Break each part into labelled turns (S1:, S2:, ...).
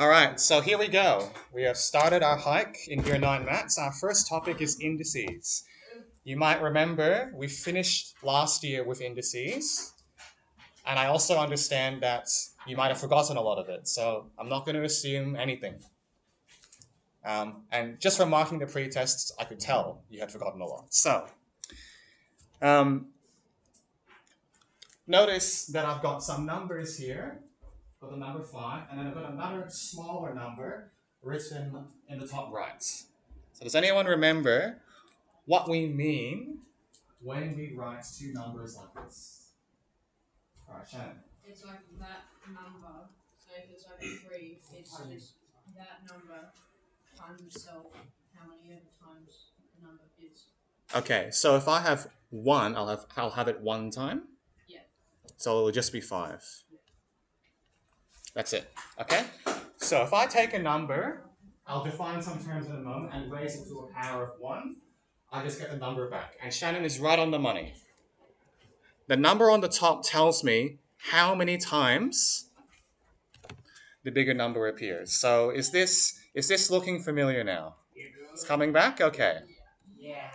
S1: All right, so here we go. We have started our hike in Year 9 Maths. Our first topic is indices. You might remember we finished last year with indices, and I also understand that you might have forgotten a lot of it, so I'm not going to assume anything. And just from marking the pre-tests, I could tell you had forgotten a lot. So, um, notice that I've got some numbers here. Got the number 5, and then I've got another smaller number written in the top right. So does anyone remember what we mean when we write two numbers like this? All right, Shannon.
S2: It's like that number. So if it's like a 3, it's just that number times itself, how many other times the number is.
S1: Okay, so if I have 1, I'll have it 1 time.
S2: Yeah.
S1: So it will just be 5. That's it. Okay? So if I take a number, I'll define some terms in a moment and raise it to a power of 1. I just get the number back. And Shannon is right on the money. The number on the top tells me how many times the bigger number appears. So is this looking familiar now? It's coming back? Okay.
S3: Yeah.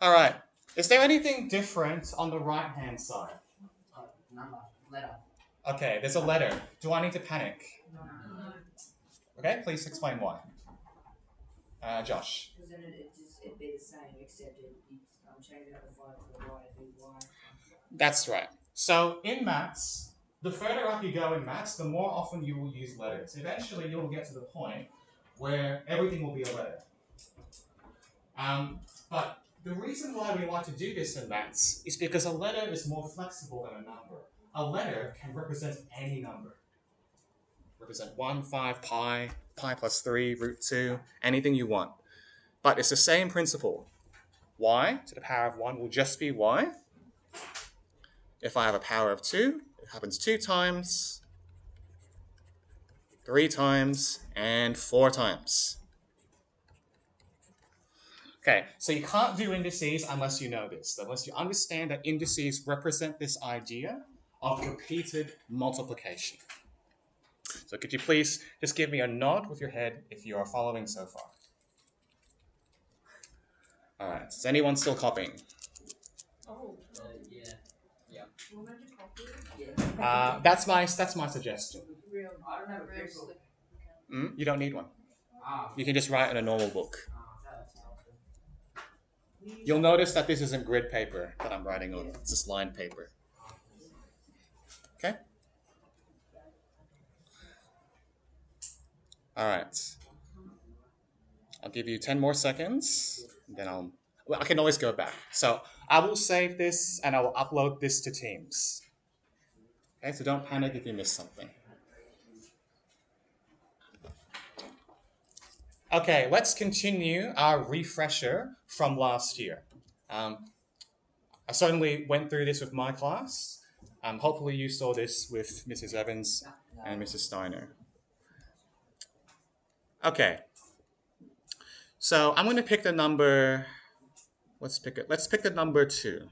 S1: All right. Is there anything different on the right-hand side?
S3: Number, letter.
S1: Okay, there's a letter. Do I need to panic?
S3: No.
S1: Okay, please explain why. Josh.
S3: Because then it'd be the same, except I'm changing up the 5 to the right, it'd be Y.
S1: That's right. So in maths, the further up you go in maths, the more often you will use letters. Eventually, you'll get to the point where everything will be a letter. But the reason why we like to do this in maths is because a letter is more flexible than a number. A letter can represent any number. Represent 1, 5, pi plus 3, root 2, anything you want. But it's the same principle. Y to the power of 1 will just be y. If I have a power of 2, it happens 2 times, 3 times, and 4 times. Okay, so you can't do indices unless you know this, unless you understand that indices represent this idea of repeated multiplication. So could you please just give me a nod with your head if you are following so far? All right, is anyone still copying?
S2: Oh.
S3: Yeah.
S2: We're meant to copy it?
S3: Yeah.
S1: That's my suggestion.
S2: Real.
S3: I don't have a
S2: Real
S3: pencil.
S2: slick.
S1: You don't need one.
S3: Ah.
S1: You can just write in a normal book.
S3: That's helpful.
S1: You'll notice that this isn't grid paper that I'm writing on. It's just lined paper. Okay? All right. I'll give you 10 more seconds. Then I can always go back. So I will save this and I will upload this to Teams. Okay, so don't panic if you miss something. Okay, let's continue our refresher from last year. I certainly went through this with my class. Hopefully you saw this with Mrs. Evans and Mrs. Steiner. Okay. So I'm going to pick the number. Let's pick it. Let's pick the number 2.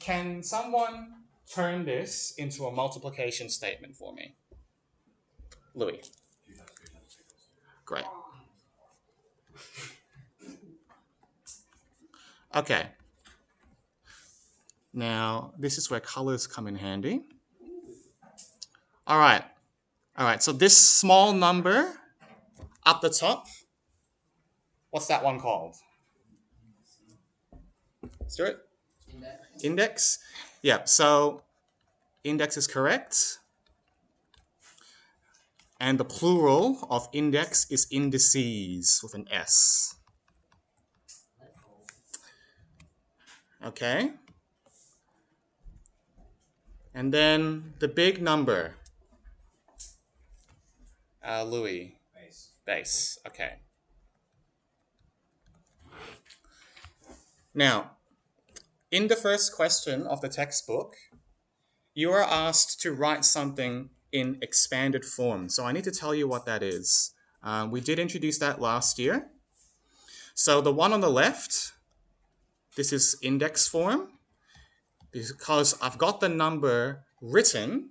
S1: Can someone turn this into a multiplication statement for me? Louis. Great. Okay. Now, this is where colors come in handy. All right. All right, so this small number up the top, what's that one called? Stuart? Index? Yeah, so index is correct. And the plural of index is indices with an S. Okay. And then the big number. Louis. Base. Okay. Now, in the first question of the textbook, you are asked to write something in expanded form. So I need to tell you what that is. We did introduce that last year. So the one on the left this is index form because I've got the number written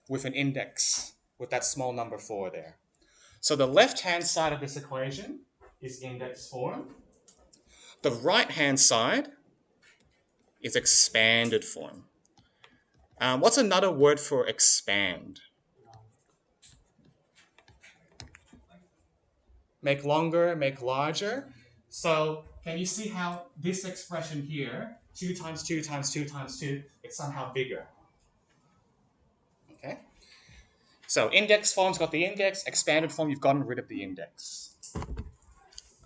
S1: with an index, with that small number 4 there. So the left-hand side of this equation is index form. The right-hand side is expanded form. What's another word for expand? Make longer, make larger. So can you see how this expression here, 2 times 2 times 2 times 2, it's somehow bigger? Okay. So index form's got the index, expanded form, you've gotten rid of the index.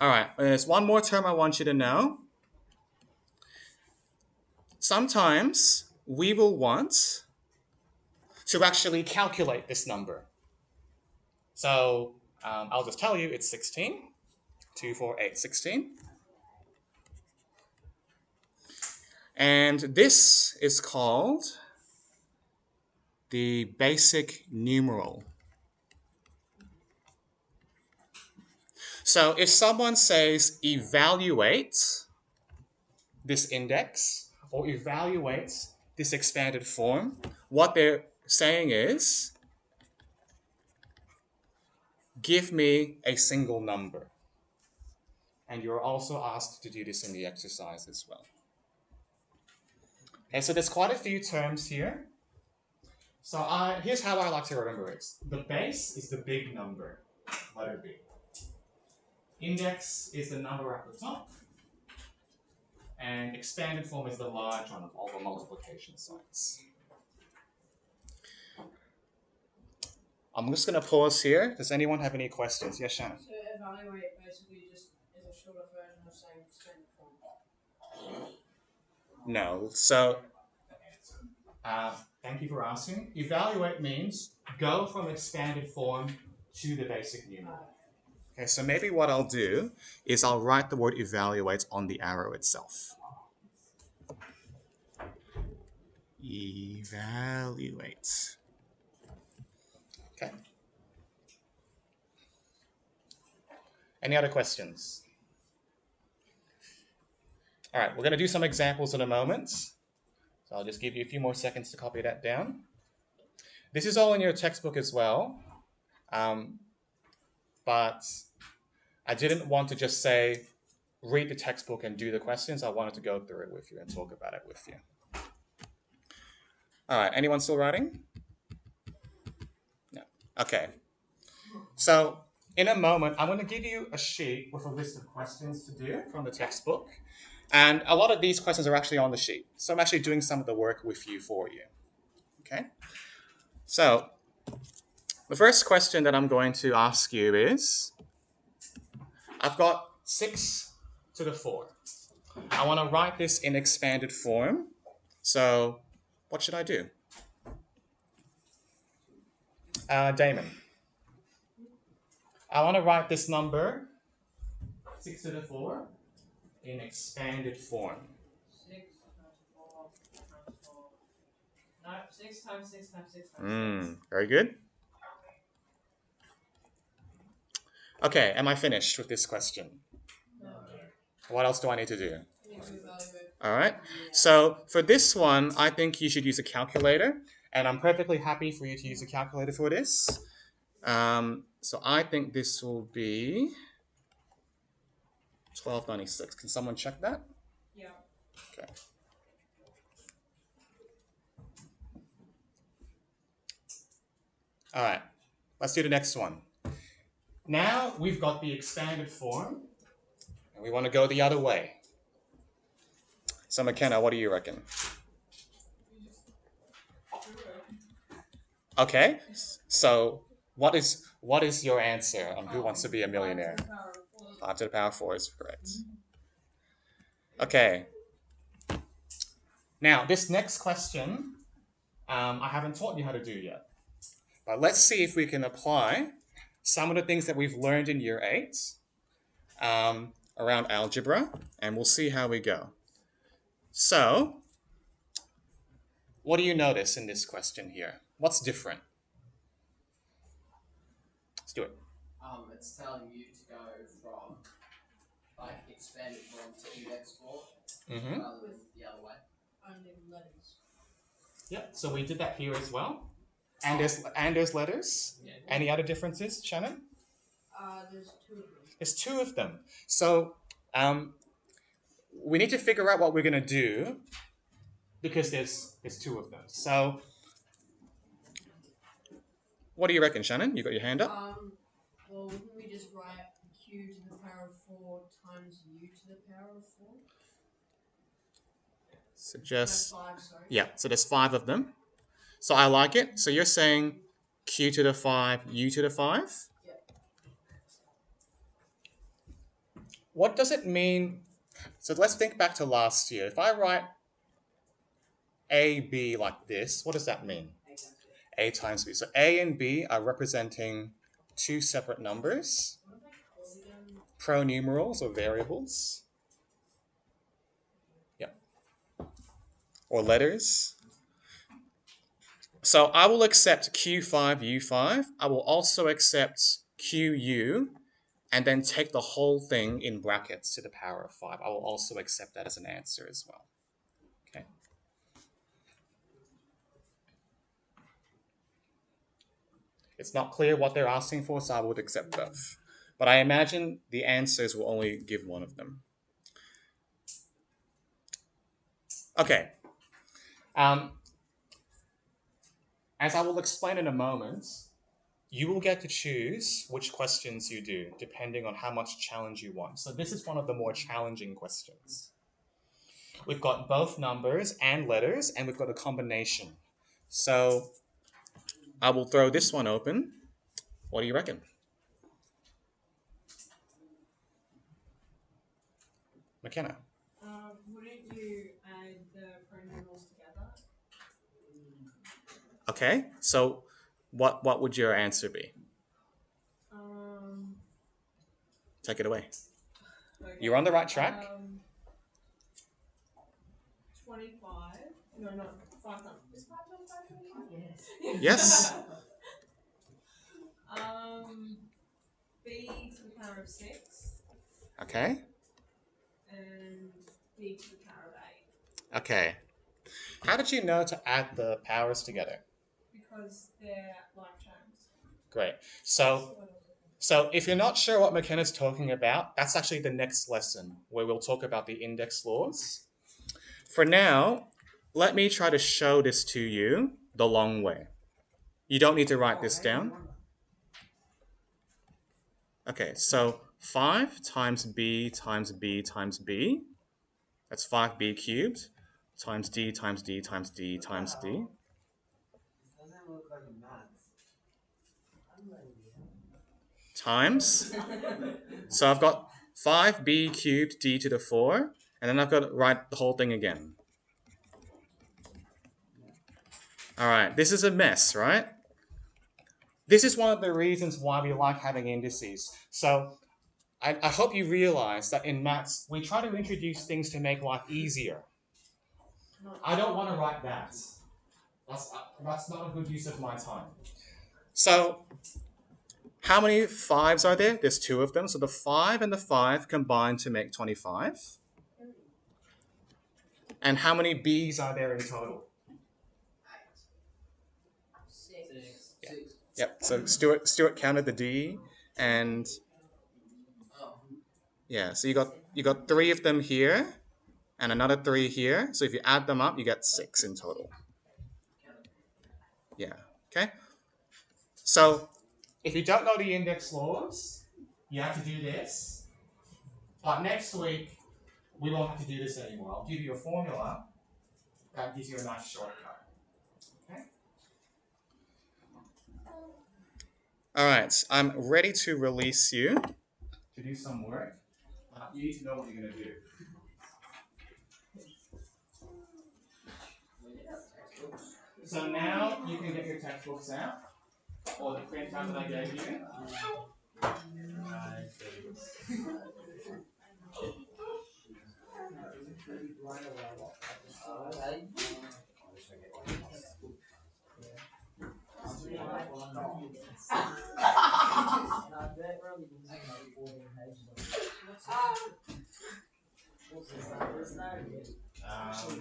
S1: All right, there's one more term I want you to know. Sometimes we will want to actually calculate this number. So I'll just tell you it's 16. 2, 4, 8, 16. And this is called the basic numeral. So if someone says evaluate this index or evaluate this expanded form, what they're saying is, give me a single number. And you're also asked to do this in the exercise as well. Okay, so there's quite a few terms here. So here's how I like to remember it. The base is the big number, letter B. Index is the number at the top. And expanded form is the large one of all the multiplication signs. I'm just going to pause here. Does anyone have any questions? Yes, Shannon?
S2: So evaluate basically just is a shorter version of saying expanded form.
S1: No. So, thank you for asking. Evaluate means go from expanded form to the basic numeral. Okay, so maybe what I'll do is I'll write the word evaluate on the arrow itself. Evaluate. Okay. Any other questions? All right, we're going to do some examples in a moment. So I'll just give you a few more seconds to copy that down. This is all in your textbook as well. But I didn't want to just say, read the textbook and do the questions. I wanted to go through it with you and talk about it with you. All right, anyone still writing? No. Okay. So in a moment, I'm going to give you a sheet with a list of questions to do from the textbook. And a lot of these questions are actually on the sheet. So I'm actually doing some of the work with you for you. Okay? So the first question that I'm going to ask you is, I've got 6 to the 4. I want to write this in expanded form. So what should I do? Damon. I want to write this number, 6 to the 4, in expanded form.
S2: 6 times 4 times 4. No, 6 times 6 times 6 times 6.
S1: Very good. Okay, am I finished with this question?
S2: No.
S1: What else do I need to do?
S2: You need to evaluate.
S1: All right. So for this one, I think you should use a calculator, and I'm perfectly happy for you to use a calculator for this. So I think this will be 1296. Can someone check that?
S2: Yeah.
S1: Okay. All right. Let's do the next one. Now we've got the expanded form, and we want to go the other way. So McKenna, what do you reckon? Okay. So what is your answer on Who Wants to Be a Millionaire? 5 to the power 4 is correct. Okay. Now, this next question, I haven't taught you how to do yet. But let's see if we can apply some of the things that we've learned in Year 8 around algebra, and we'll see how we go. So, what do you notice in this question here? What's different? Let's do it.
S4: It's telling you to go from like expanded form to index form
S1: Mm-hmm.
S4: rather than the other way.
S2: Only letters.
S1: Yep. So we did that here as well. And there's letters.
S4: Yeah.
S1: Any other differences, Shannon?
S2: There's two of them.
S1: There's two of them. So we need to figure out what we're gonna do because there's two of them. So what do you reckon, Shannon? You got your hand up?
S2: Well, wouldn't we just write q to the power of 4 times u to the power of 4?
S1: So
S2: That's
S1: just
S2: 5, sorry.
S1: yeah. So there's 5 of them. So I like it. So you're saying q to the 5, u to the 5.
S2: Yep.
S1: What does it mean? So let's think back to last year. If I write a b like this, what does that mean? A times b. So a and b are representing two separate numbers,
S2: What if I call them?
S1: pronumerals or variables. Yep. Or letters. So I will accept q5, u5. I will also accept qu and then take the whole thing in brackets to the power of 5. I will also accept that as an answer as well. Okay. It's not clear what they're asking for, so I would accept both. But I imagine the answers will only give one of them. Okay. As I will explain in a moment, you will get to choose which questions you do, depending on how much challenge you want. So this is one of the more challenging questions. We've got both numbers and letters, and we've got a combination. So I will throw this one open. What do you reckon? McKenna?
S2: Wouldn't you add the pronumerals together?
S1: Okay, so what would your answer be? Take it away.
S2: Okay.
S1: You're on the right track.
S2: 25. No, not 5 times. Is 5 times 5 25?
S3: Yes.
S1: Yes.
S2: B to the power of 6
S1: Okay.
S2: and B to the power of 8
S1: Okay. How did you know to add the powers together?
S2: because they're like terms.
S1: Great. So if you're not sure what McKenna's talking about, that's actually the next lesson where we'll talk about the index laws. For now, let me try to show this to you the long way. You don't need to write this down. Okay, so 5 times b times b times b, that's 5b cubed, times d times d times d times d.
S3: Doesn't look like a math.
S1: Times. So I've got 5b cubed d to the 4, and then I've got to write the whole thing again. All right, this is a mess, right? This is one of the reasons why we like having indices. So I hope you realize that in maths, we try to introduce things to make life easier. I don't want to write that. That's not a good use of my time. So how many 5s are there? There's 2 of them. So the 5 and the 5 combine to make 25. And how many b's are there in total?
S2: 6.
S1: Yeah. Yep. So Stuart counted the d, and yeah. So you got 3 of them here, and another 3 here. So if you add them up, you get 6 in total. Yeah. Okay. So if you don't know the index laws, you have to do this. But next week, we won't have to do this anymore. I'll give you a formula that gives you a nice shortcut. Okay? All right, I'm ready to release you to do some work. You need to know what you're going to do. So now you can get your textbooks out, or the printout that I gave you.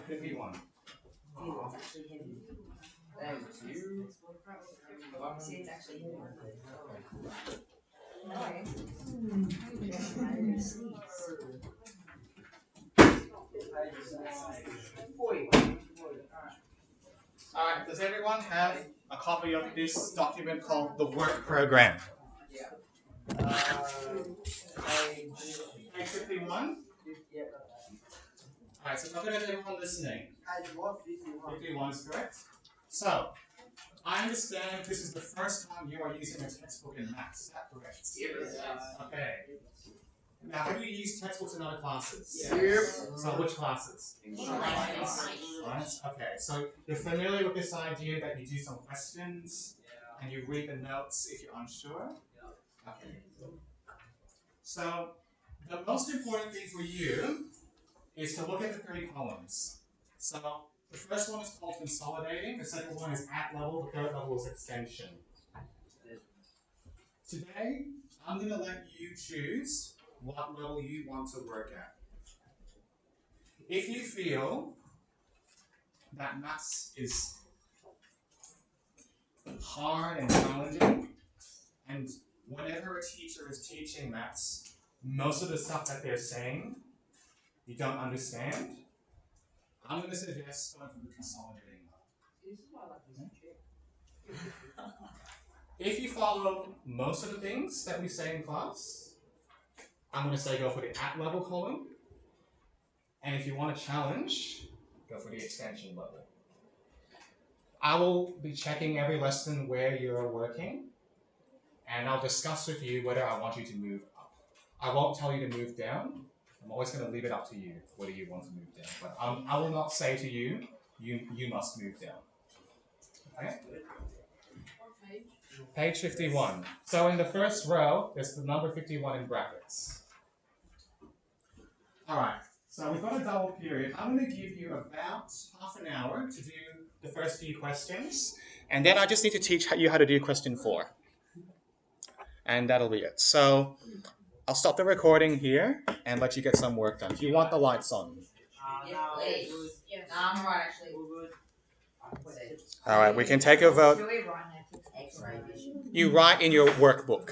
S1: 51.
S3: It's actually heavy.
S4: Thank you.
S3: See, it's actually heavy. No,
S1: Alright, does everyone have a copy of this document called the work program? Page 51? Alright, so I'm going to have everyone listening. 51 is correct. So, I understand this is the first time you are using a textbook in maths, is that correct?
S4: Yes.
S1: Okay. Now, have you used textbooks in other classes?
S4: Yes.
S1: So, which classes? Right? Okay, so you're familiar with this idea that you do some questions and you read the notes if you're unsure? Okay. So, the most important thing for you is to look at the 3 columns. So, the first one is called consolidating, the second one is at level, the third level is extension. Today, I'm going to let you choose what level you want to work at. If you feel that maths is hard and challenging, and whenever a teacher is teaching maths, most of the stuff that they're saying you don't understand, I'm going to suggest going for the consolidating level. If you follow most of the things that we say in class, I'm going to say go for the at level column. And if you want a challenge, go for the extension level. I will be checking every lesson where you're working, and I'll discuss with you whether I want you to move up. I won't tell you to move down. I'm always going to leave it up to you whether you want to move down. But I will not say to you, you must move down. Okay? Page 51. So in the first row, there's the number 51 in brackets. Alright, so we've got a double period. I'm going to give you about half an hour to do the first few questions, and then I just need to teach you how to do question 4. And that'll be it. So I'll stop the recording here and let you get some work done. Do you want the lights on?
S3: Yes. No, I'm alright actually.
S1: Alright, we can take a vote.
S3: Do we write that X-ray vision?
S1: You write in your workbook.